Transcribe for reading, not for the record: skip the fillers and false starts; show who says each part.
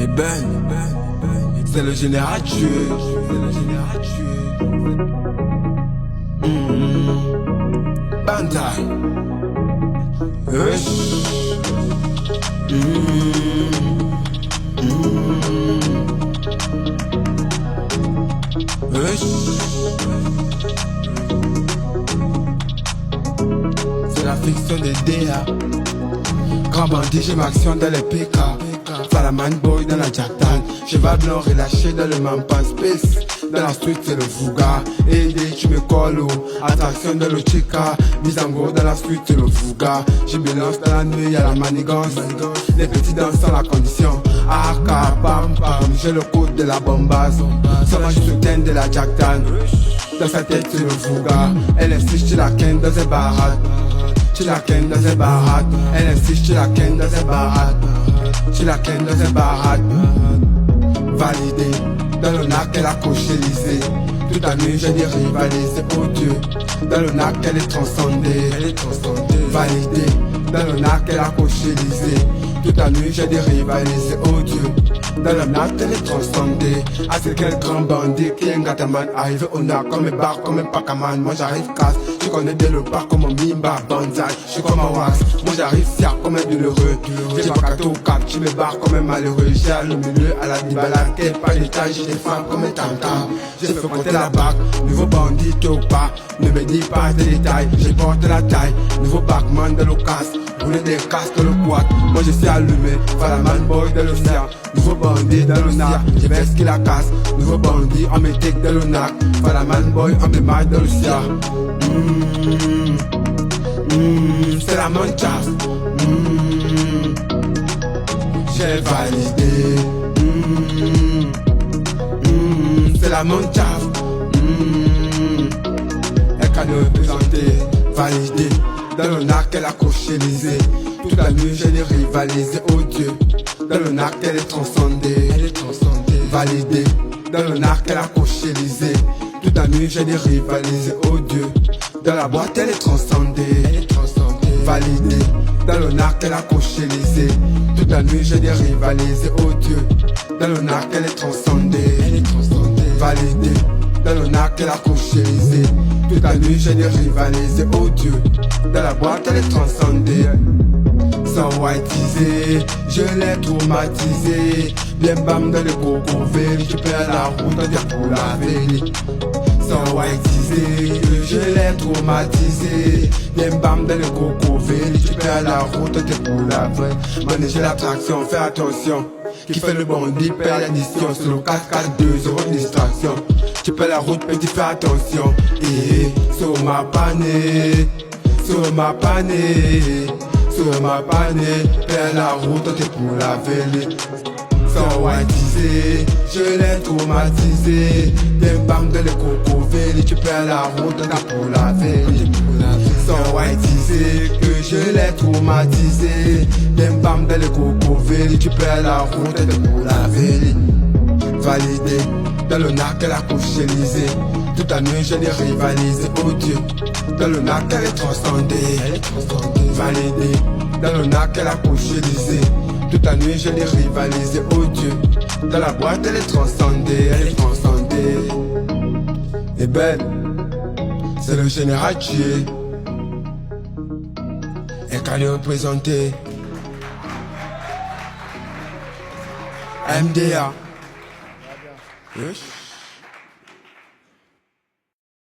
Speaker 1: Et Ben, c'est le général tué. Banta. Wesh. Wesh. C'est la fiction des DA. Grand bandit, j'ai ma action dans les PK. Falaman boy dans la Jactan. Cheval blanc relâché dans le Mampan Space. Dans la street c'est le Fouga. Aidé tu me colles. Attraction dans le Chica. Bizango dans la street c'est le Fouga. Je mélange dans la nuit y'a la manigance. Les petits dansent sans la condition. Aka pam pam. J'ai le code de la bombasse. Seulement je soutiens de la Jactan. Dans sa tête c'est le Fouga. Elle insiste sur la ken dans ses baraques. Tu la ken dans ses baraques. Elle insiste tu la ken dans ses baraques. Tu la ken dans ses baraques. Validé, dans le nac elle a coché l'Élysée. Toute la nuit j'ai des rivalisés, oh Dieu. Dans le nac elle est transcendée. Validé, dans le nac elle a coché l'Élysée. Toute la nuit j'ai des rivalisés, oh Dieu. Dans le nac elle est transcendée. Ah c'est quel grand bandit qui est un gataman. Arrivé au nac comme un bar, comme un pakaman. Moi j'arrive casse, je connais dès le parc comme un mimba banzai. Je suis comme un wax, moi j'arrive fier comme un douloureux. J'ai pas gâteau au cap, tu me barres comme un malheureux. J'ai à le milieu, à la dibala, quel pas d'étage. J'ai des femmes comme un tam-tam. J'ai fait compter la bague, nouveau bandit au pas. Ne me dis pas des détails, j'ai porté la taille. Nouveau backman de l'ocas, rouler des casques dans le quad. Moi je sais allumer, Falaman boy de l'océan. Nouveau bandit dans le nac, j'ai veste qui la casse. Nouveau bandit, on me take dans le nac. Falaman boy, on me marre dans l'océan. C'est la manchasse. J'ai validé. C'est la manchasse. Elle can nous présenter, validé. Dans le nac, elle a coché l'Élysée. Toute la nuit, j'ai des rivalisés, oh Dieu. Dans le nac, elle est transcendée. Validé. Dans le nac, elle a coché l'Élysée. Toute la nuit, j'ai des rivalisés, oh Dieu. Dans la boîte, elle est transcendée. Validé. Dans le nac, elle a coché l'Élysée. Toute la nuit, j'ai des rivalisés, oh Dieu. Dans le nac, elle est transcendée. Validé. Dans le nac, elle a coché l'Élysée. Toute la nuit, j'ai des rivalisés, oh Dieu. Dans la boîte, elle est transcendée. Sans whiteisé, je l'ai traumatisé. Bien bam dans le coco véli, tu perds la route, on dire pour la véli. Sans whiteisé, je l'ai traumatisé. Bien bam dans le coco véli, tu perds la route, on dire pour la vraie. Manager l'attraction, fais attention. Qui fait le bandit perd l'addition. Sur le 4-4-2, zéro distraction. Tu perds la route, petit fais attention. Et sur ma panée, sur ma panée. Sur ma panée, perds la route, t'es pour la véli. Sans whiteisé, je l'ai traumatisé. Des bangs de les coco véli, tu perds la route, t'es pour la véli. Sans whiteisé, que je l'ai traumatisé. Des bangs de les coco véli, tu perds la route, t'es pour la véli. Validé, dans le nac, elle a couché l'Élysée. Toute la nuit, je l'ai rivalisé, oh Dieu. Dans le nac, elle est transcendée. Validé. Dans le nac, elle a couché l'Élysée. Toute la nuit, je l'ai rivalisé, oh Dieu. Dans la boîte, elle est transcendée. Et Ben, c'est le général tué. Et quand il est représenté MDA. Wesh.